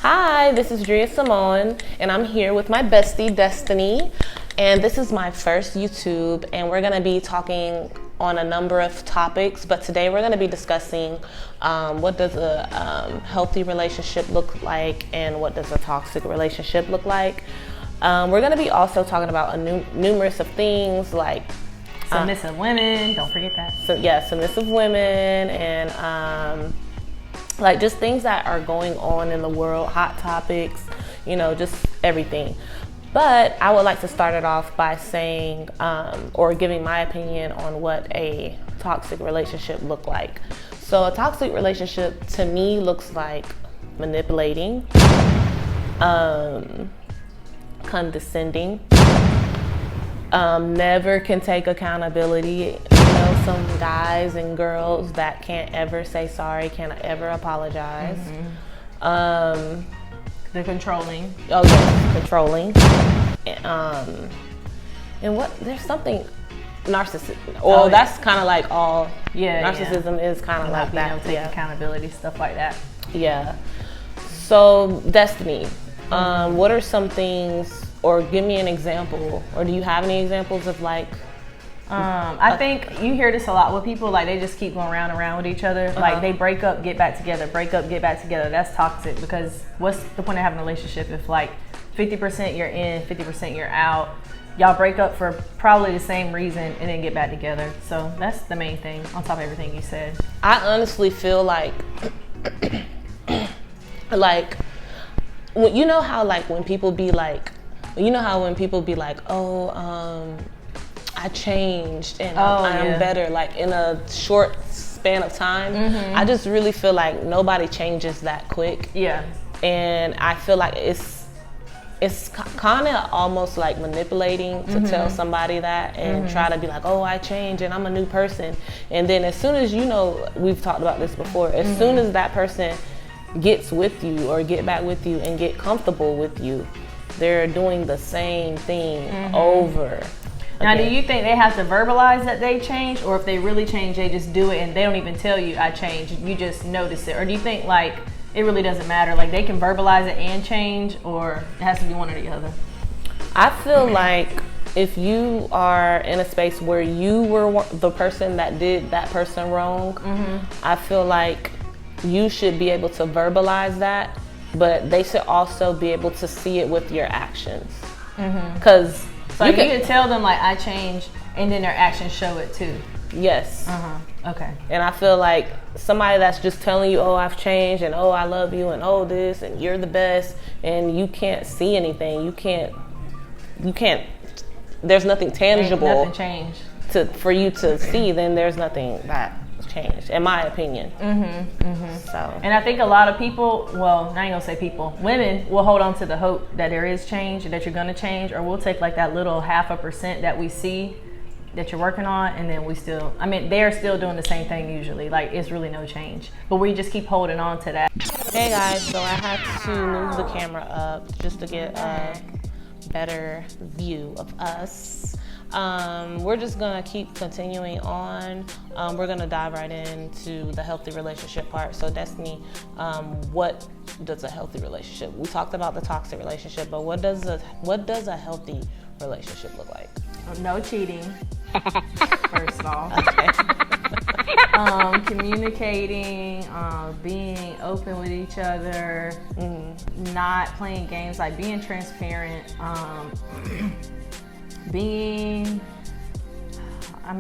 Hi, this is Drea Simone, and I'm here with my bestie, Destiny. And this is my first YouTube, and we're going to be talking on a number of topics. But today we're going to be discussing what does a healthy relationship look like and what does a toxic relationship look like. We're going to be also talking about numerous of things like submissive women, don't forget that. So yeah, submissive women and like just things that are going on in the world, hot topics, just everything. But I would like to start it off by saying or giving my opinion on what a toxic relationship look like. So a toxic relationship to me looks like manipulating, condescending, never can take accountability. Some guys and girls that can't ever say sorry, can't ever apologize. They're controlling. Oh yeah, controlling. And what? There's something narcissism. Well, that's kind of like all. Yeah. Narcissism is kind of like that. Take accountability, stuff like that. Yeah. So Destiny, what are some things, or give me an example, or do you have any examples of like? I think you hear this a lot with people, like they just keep going round and round with each other. Like they break up, get back together, break up, get back together. That's toxic, because what's the point of having a relationship if like 50% you're in, 50% you're out? Y'all break up for probably the same reason and then get back together. So that's the main thing on top of everything you said. I honestly feel like, you know how like when people be like, oh, I changed and I'm better, like in a short span of time. I just really feel like nobody changes that quick. Yeah. And I feel like it's kind of almost like manipulating to tell somebody that and try to be like, oh, I changed and I'm a new person. And then as soon as we've talked about this before, as soon as that person gets with you or get back with you and get comfortable with you, they're doing the same thing over. Now, do you think they have to verbalize that they changed, or if they really change, they just do it and they don't even tell you I changed, you just notice it? Or do you think like it really doesn't matter, like they can verbalize it and change, or it has to be one or the other? I feel like if you are in a space where you were the person that did that person wrong, I feel like you should be able to verbalize that, but they should also be able to see it with your actions. Because so you can tell them like I changed, and then their actions show it too. Yes. Okay. And I feel like somebody that's just telling you, oh, I've changed, and oh, I love you, and oh, this, and you're the best, and you can't see anything. You can't. There's nothing tangible. Ain't nothing changed. For you to see, then there's nothing that changed, in my opinion. So. And I think a lot of people, well, I ain't gonna say people, women will hold on to the hope that there is change, that you're gonna change, or we'll take like that little 0.5% that we see that you're working on, and then they're still doing the same thing usually. Like it's really no change, but we just keep holding on to that. Hey guys, so I had to move the camera up just to get a better view of us. We're just gonna keep continuing on. We're gonna dive right into the healthy relationship part. So Destiny, what does a healthy relationship? We talked about the toxic relationship, but what does a healthy relationship look like? No cheating, first of all. Okay. Communicating, being open with each other, not playing games, like being transparent,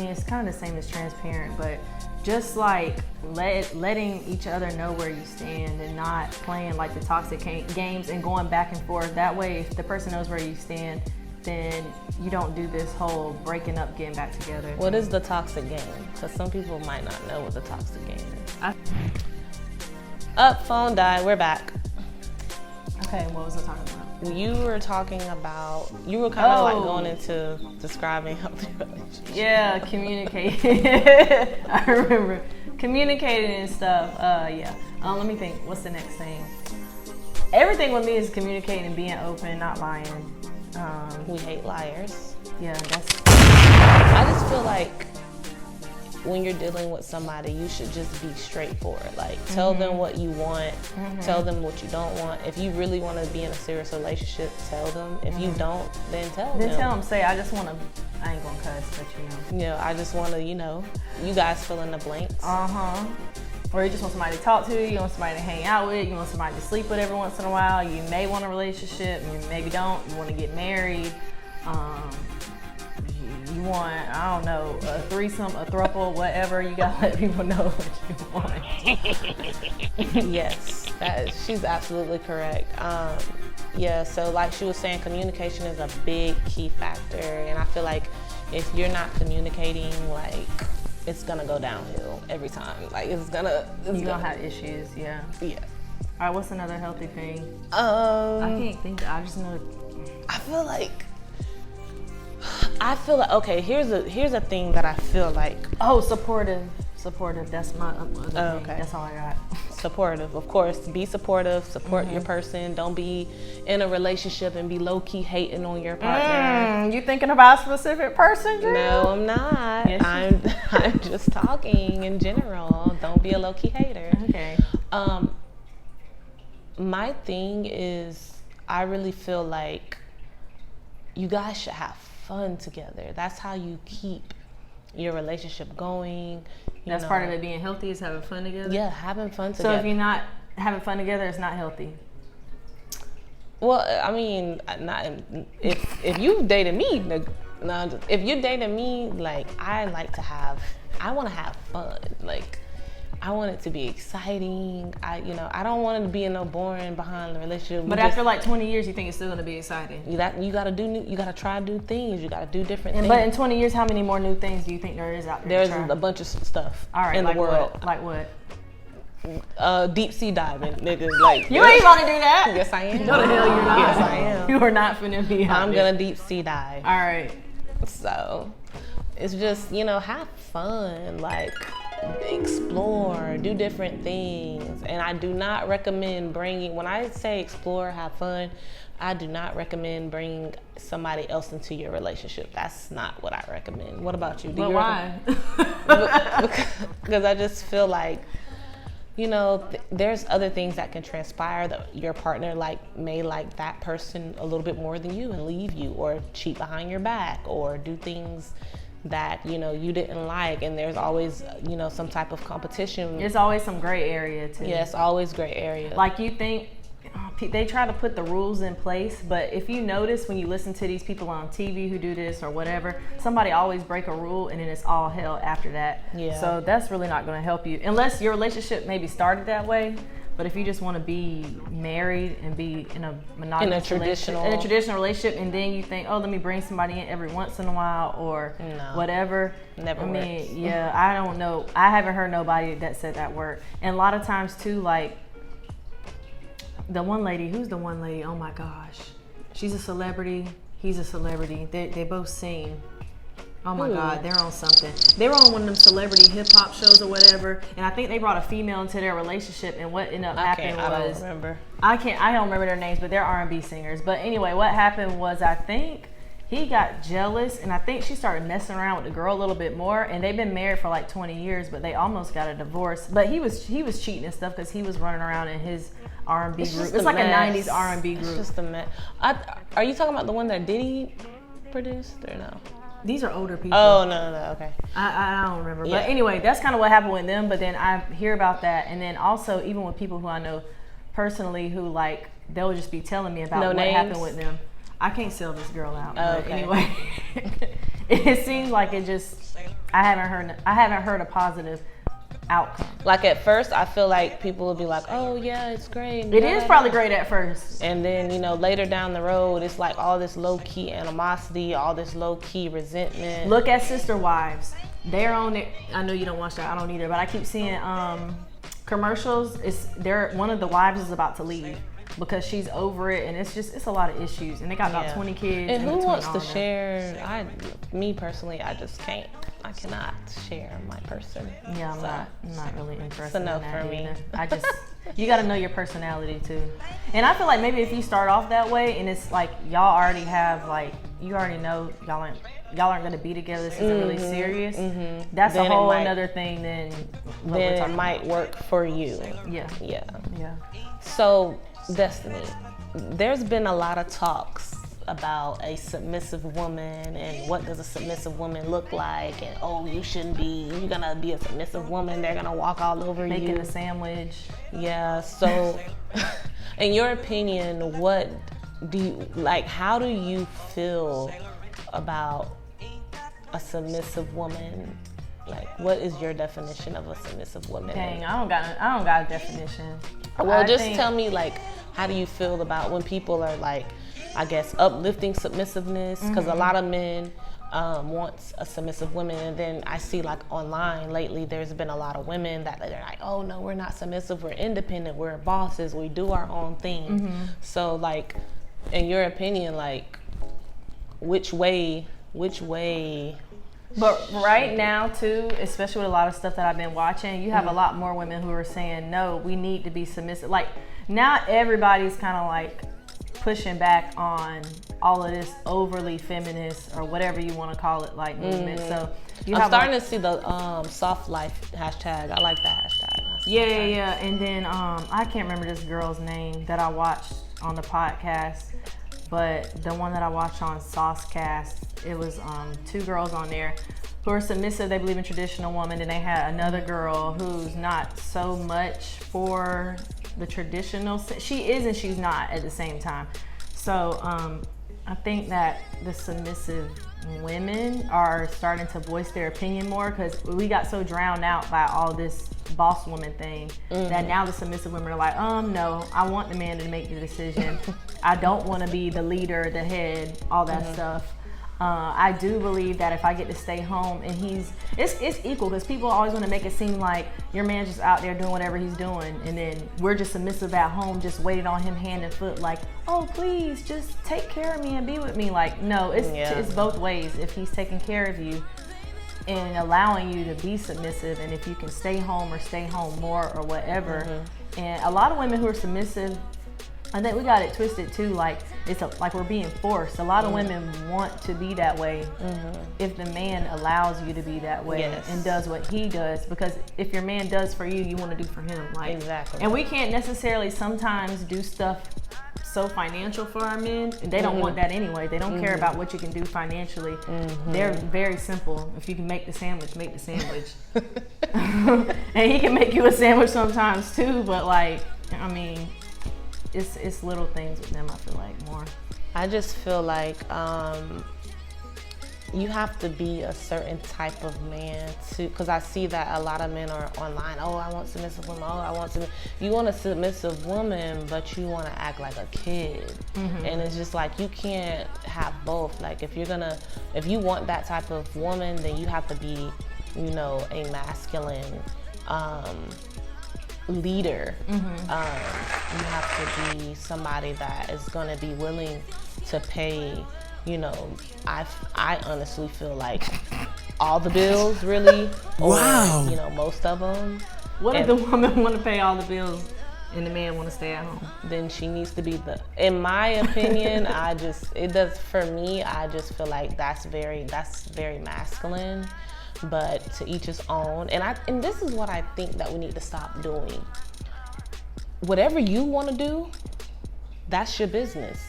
it's kind of the same as transparent, but just like letting each other know where you stand and not playing like the toxic games and going back and forth. That way, if the person knows where you stand, then you don't do this whole breaking up, getting back together. What is the toxic game? Because some people might not know what the toxic game is. Phone died, we're back. Okay, what was I talking about? You were kind of like going into describing healthy relationships. Yeah, communicating. I remember communicating and stuff. Yeah. Let me think. What's the next thing? Everything with me is communicating and being open, not lying. We hate liars. Yeah, I just feel like when you're dealing with somebody, you should just be straightforward. Like, tell them what you want, tell them what you don't want. If you really want to be in a serious relationship, tell them. If you don't, then tell them. Then tell them, say, I just want to, I ain't gonna cuss, but you know. I just want to, you guys fill in the blanks. Or you just want somebody to talk to, you want somebody to hang out with, you want somebody to sleep with every once in a while, you may want a relationship, you maybe don't, you want to get married, you want, I don't know, a threesome, a throuple, whatever, you gotta let people know what you want. Yes, she's absolutely correct. So like she was saying, communication is a big key factor, and I feel like if you're not communicating, like, it's gonna go downhill every time. Like, you're gonna have issues. Yeah. All right, what's another healthy thing? I can't think. I just know. I feel like okay. Here's a thing that I feel like. Oh, supportive. That's my other thing. Okay. That's all I got. Supportive, of course. Be supportive. Support your person. Don't be in a relationship and be low key hating on your partner. You thinking about a specific person, Drew? No, I'm not. Yes. I'm just talking in general. Don't be a low key hater. Okay. My thing is, I really feel like you guys should have fun together. That's how you keep your relationship going. That's part of it being healthy, is having fun together? Yeah, having fun together. So if you're not having fun together, it's not healthy? Well, I mean, if you dated me, if you dated me, like, I want to have fun. Like, I want it to be exciting. I don't want it to be in no boring behind the relationship. But after like 20 years, you think it's still going to be exciting? You gotta try new things. You gotta do different things. But in 20 years, how many more new things do you think there is out there? There's a bunch of stuff in the world. Like what? Deep sea diving, niggas. Like, you ain't gonna do that. Yes, I am. No, the hell you're not. Yes, I am. You are not finna be out I'm gonna deep sea dive. All right. So it's just, have fun, like, explore, do different things. And I do not recommend when I say explore, have fun, I do not recommend bringing somebody else into your relationship. That's not what I recommend. What about you? Why? Because I just feel like, there's other things that can transpire that your partner may like that person a little bit more than you and leave you, or cheat behind your back, or do things that you didn't like, and there's always some type of competition. There's always some gray area too. Yes, always gray area. Like, you think they try to put the rules in place, but if you notice when you listen to these people on TV who do this or whatever, somebody always break a rule and then it's all hell after that. Yeah. So that's really not going to help you unless your relationship maybe started that way. But if you just want to be married and be in a monogamous traditional relationship, and then you think, oh, let me bring somebody in every once in a while or whatever. Never works. I mean, yeah, I don't know. I haven't heard nobody that said that word. And a lot of times too, like, the one lady, who's the one lady? Oh my gosh. She's a celebrity. He's a celebrity. They both sing. Oh my God, they're on something. They were on one of them celebrity hip hop shows or whatever, and I think they brought a female into their relationship. And what ended up happening was, I don't remember. I don't remember their names, but they're R&B singers. But anyway, what happened was, I think he got jealous, and I think she started messing around with the girl a little bit more. And they've been married for like 20 years, but they almost got a divorce. But he was cheating and stuff because he was running around in his R&B group. It's like a 90s R&B group. It's just a mess. Are you talking about the one that Diddy produced or no? These are older people. Oh, no, okay. I don't remember. Yeah. But anyway, that's kind of what happened with them. But then I hear about that. And then also, even with people who I know personally who, like, they'll just be telling me about what happened with them. I can't sell this girl out. But anyway, it seems like it just, I haven't heard a positive outcome. Like, at first, I feel like people will be like, oh yeah, it's great. It is probably great at first. And then, later down the road, it's like all this low-key animosity, all this low-key resentment. Look at Sister Wives. They're on it. I know you don't watch that. I don't either. But I keep seeing commercials. One of the wives is about to leave because she's over it, and it's a lot of issues. And they got about 20 kids. And who wants to share? Me personally, I just can't. I cannot share my person. Yeah, I'm not really interested in that for me. Either. You got to know your personality too. And I feel like maybe if you start off that way and it's like y'all already have, like, you already know y'all ain't y'all aren't going to be together, this isn't really serious, that's then a whole another thing than what then we're it might about. Work for you. Yeah. So, Destiny, there's been a lot of talks about a submissive woman and what does a submissive woman look like, and you're gonna be a submissive woman, they're gonna walk all over you. Making a sandwich. Yeah, so in your opinion, what do you, like, how do you feel about a submissive woman? Like, what is your definition of a submissive woman? Dang, I don't got a definition. Well, tell me, like, how do you feel about when people are, like, I guess, uplifting submissiveness? Because a lot of men want a submissive woman, and then I see, like, online lately, there's been a lot of women that they're like, oh no, we're not submissive, we're independent, we're bosses, we do our own thing. So, like, in your opinion, like, which way? But right now too, especially with a lot of stuff that I've been watching, you have a lot more women who are saying, no, we need to be submissive. Like, now everybody's kind of like pushing back on all of this overly feminist or whatever you want to call it, like, movement. So I'm starting to see the soft life hashtag. I like that hashtag. Yeah. And then I can't remember this girl's name that I watched on the podcast, but the one that I watched on Saucecast, it was 2 girls on there who are submissive. They believe in traditional woman, and they had another girl who's not so much for the traditional. She is and she's not at the same time. So I think that the submissive women are starting to voice their opinion more, because we got so drowned out by all this boss woman thing that now the submissive women are like, no, I want the man to make the decision. I don't want to be the leader, the head, all that stuff. I do believe that if I get to stay home and it's equal, because people always want to make it seem like your man's just out there doing whatever he's doing, and then we're just submissive at home, just waiting on him hand and foot, like, oh, please just take care of me and be with me. Like, no, it's both ways. If he's taking care of you and allowing you to be submissive, and if you can stay home or stay home more or whatever. And a lot of women who are submissive, I think we got it twisted too, like like we're being forced. A lot of women want to be that way if the man allows you to be that way and does what he does, because if your man does for you, you want to do for him. Like, exactly. And we can't necessarily sometimes do stuff so financial for our men, and they don't want that anyway. They don't care about what you can do financially. They're very simple. If you can make the sandwich, make the sandwich. And he can make you a sandwich sometimes too, but, like, I mean, it's little things with them, I feel like, more. I just feel like you have to be a certain type of man too, because I see that a lot of men are online. Oh, I want submissive woman. Oh, I want submissive. You want a submissive woman, but you want to act like a kid. And it's just like, you can't have both. Like, if you want that type of woman, then you have to be, a masculine leader. You have to be somebody that is going to be willing to pay, I honestly feel like all the bills, really. Wow. Or, most of them. What if the woman want to pay all the bills and the man want to stay at home? Then she needs to be in my opinion, I just feel like that's very masculine. But to each his own. And this is what I think that we need to stop doing. Whatever you want to do, that's your business.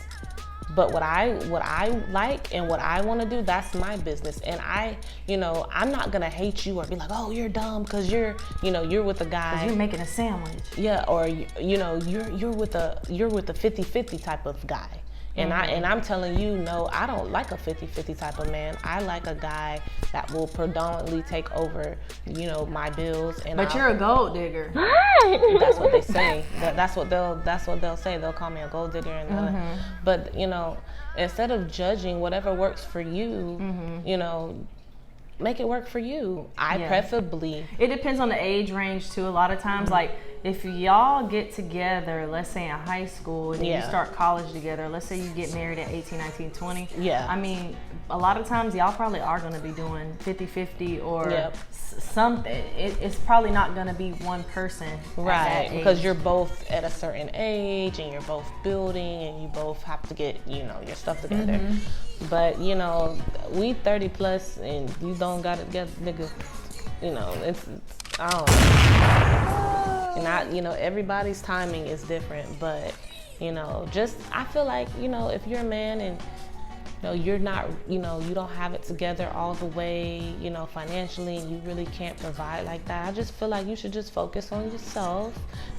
But what I like and what I want to do, that's my business. And I'm not gonna hate you or be like, oh, you're dumb because you're with a guy. Because you're making a sandwich. Yeah, or you're with a 50-50 type of guy. And I'm telling you, no, I don't like a 50-50 type of man. I like a guy that will predominantly take over, my bills. But you're a gold digger. That's what they say. That's what they'll say. They'll call me a gold digger. And but instead of judging, whatever works for you, make it work for you. Preferably. It depends on the age range too. A lot of times, like, if y'all get together, let's say in high school, and then you start college together, let's say you get married at 18, 19, 20. Yeah. I mean, a lot of times y'all probably are going to be doing 50-50 or something. It's probably not going to be one person. Right, because you're both at a certain age and you're both building and you both have to get, you know, your stuff together. Mm-hmm. But, you know, we 30 plus and you don't got it together, nigga. You know, it's I don't know. And you know, everybody's timing is different, but, you know, I feel like, you know, if you're a man and, you know, you're not, you know, you don't have it together all the way, you know, financially, and you really can't provide like that, I just feel like you should just focus on yourself,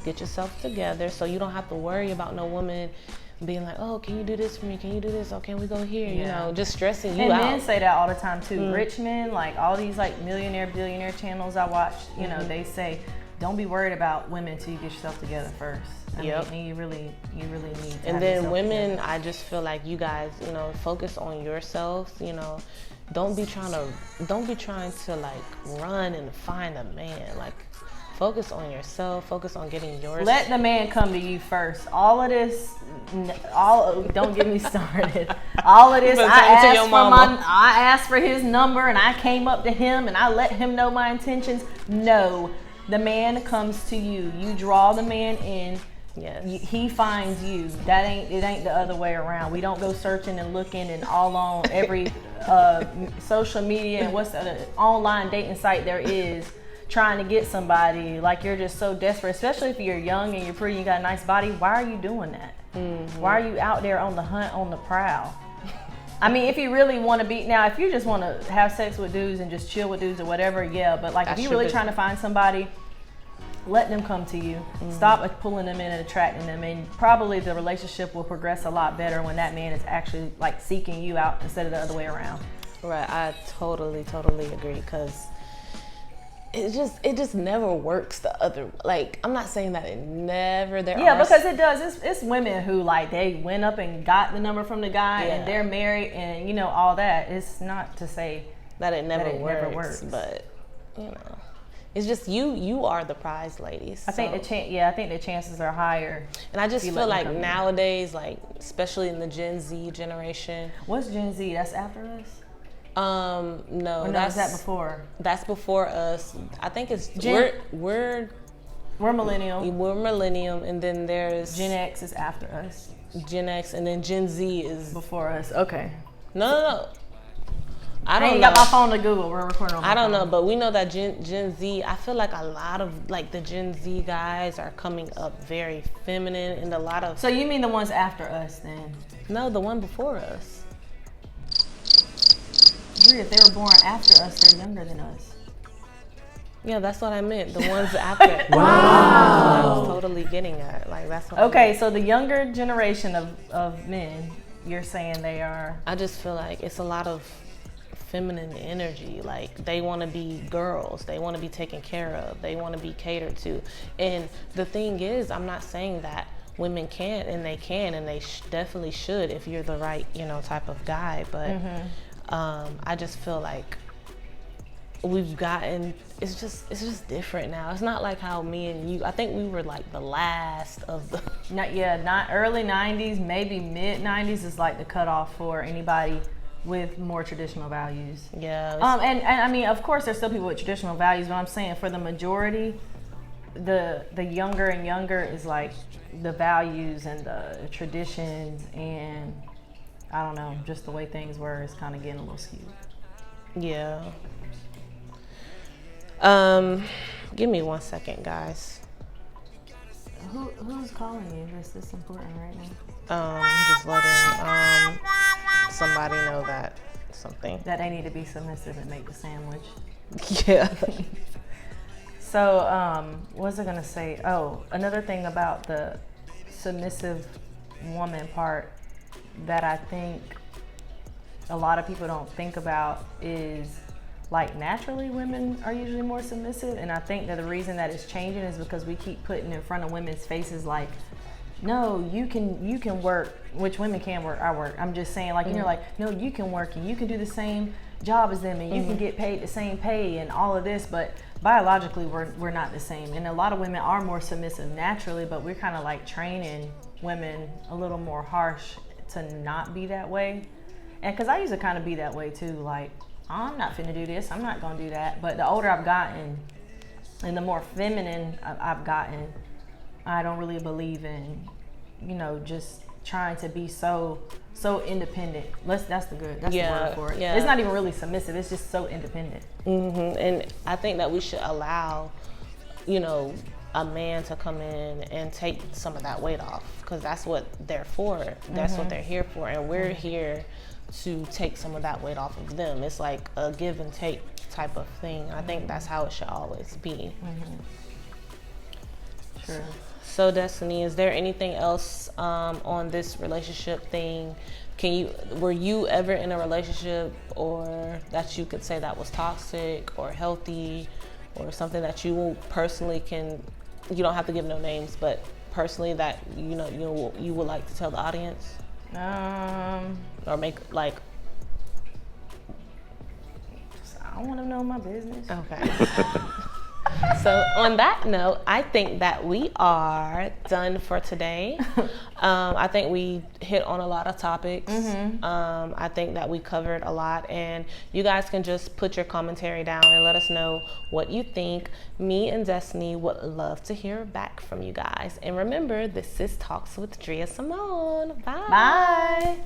get yourself together, so you don't have to worry about no woman being like, oh, can you do this for me? Can you do this? Oh, can we go here? You know, just stressing you out. And men say that all the time too. Rich men, like all these like millionaire, billionaire channels I watch, you know, they say, don't be worried about women till you get yourself together first. I mean, you really need to. And then women, together. I just feel like you guys, you know, focus on yourselves. You know, don't be trying to like run and find a man. Like, focus on yourself. Focus on getting yours. Let the man come to you first. All of this, don't get me started. All of this, I asked for his number and I came up to him and I let him know my intentions. No, the man comes to you. You draw the man in. Yes. He finds you. It ain't the other way around. We don't go searching and looking and all on every social media and what's the online dating site there is, trying to get somebody. Like, you're just so desperate, especially if you're young and you're pretty, you got a nice body. Why are you doing that? Mm-hmm. Why are you out there on the hunt, on the prowl? I mean, if you really want to be, now if you just want to have sex with dudes and just chill with dudes or whatever, yeah, but like, if you're really trying to find somebody, let them come to you. Mm-hmm. Stop pulling them in and attracting them, and probably the relationship will progress a lot better when that man is actually like seeking you out instead of the other way around. Right, I totally agree, because it just never works the other, like, I'm not saying that it never, because it does. It's women who, like, they went up and got the number from the guy and they're married and, you know, all that. It's not to say that it never works, but, you know, it's just you are the prize, ladies. I think the chances are higher. And I just feel like nowadays, like, especially in the Gen Z generation. What's Gen Z? That's after us? No, is that before? That's before us. I think it's we're millennial. We're millennium, and then there's Gen X is after us. Gen X, and then Gen Z is before us. Okay. No. I ain't got my phone to Google. We're recording on my phone. I don't know, but we know that Gen Z, I feel like a lot of, like, the Gen Z guys are coming up very feminine, and a lot of... So you mean the ones after us, then? No, the one before us. If they were born after us, they're younger than us. Yeah, that's what I meant. The ones after. Wow. I was totally getting at. Like, that's what Okay, so the younger generation of men, you're saying they are... I just feel like it's a lot of feminine energy. Like, they want to be girls. They want to be taken care of. They want to be catered to. And the thing is, I'm not saying that women can't, and they can, and they definitely should if you're the right, you know, type of guy. But I just feel like we've gotten, it's just different now. It's not like how me and you, I think we were like the last of the... Not early 90s, maybe mid 90s is like the cutoff for anybody with more traditional values. Yeah. And I mean, of course, there's still people with traditional values, but I'm saying for the majority, the younger and younger is like the values and the traditions, and I don't know, just the way things were is kind of getting a little skewed. Yeah. Give me 1 second, guys. Who's calling you? Is this important right now? Just letting somebody know that they need to be submissive and make the sandwich. Yeah. So, what was I gonna say? Oh, another thing about the submissive woman part that I think a lot of people don't think about is, like, naturally women are usually more submissive, and I think that the reason that it's changing is because we keep putting in front of women's faces like, no, you can work, which women can work, I work. I'm just saying, like, you know, like, no, you can work and you can do the same job as them and you can get paid the same pay and all of this, but biologically we're not the same, and a lot of women are more submissive naturally, but we're kind of like training women a little more harsh to not be that way. And because I used to kind of be that way too, like, I'm not finna do this, I'm not gonna do that. But the older I've gotten and the more feminine I've gotten, I don't really believe in, you know, just trying to be so independent. That's the word for it. Yeah. It's not even really submissive, it's just so independent. And I think that we should allow, you know, a man to come in and take some of that weight off, because that's what they're for. That's what they're here for, and we're here to take some of that weight off of them. It's like a give and take type of thing. I think that's how it should always be. Sure. So Destiny, is there anything else on this relationship thing? Were you ever in a relationship or that you could say that was toxic or healthy, or something that you personally you don't have to give no names, but personally that you would like to tell the audience? Or make like, I don't want to know my business. Okay. So on that note, I think that we are done for today. I think we hit on a lot of topics. I think that we covered a lot, and you guys can just put your commentary down and let us know what you think. Me and Destiny would love to hear back from you guys. And remember, this is Talks with Drea Simone. Bye. Bye.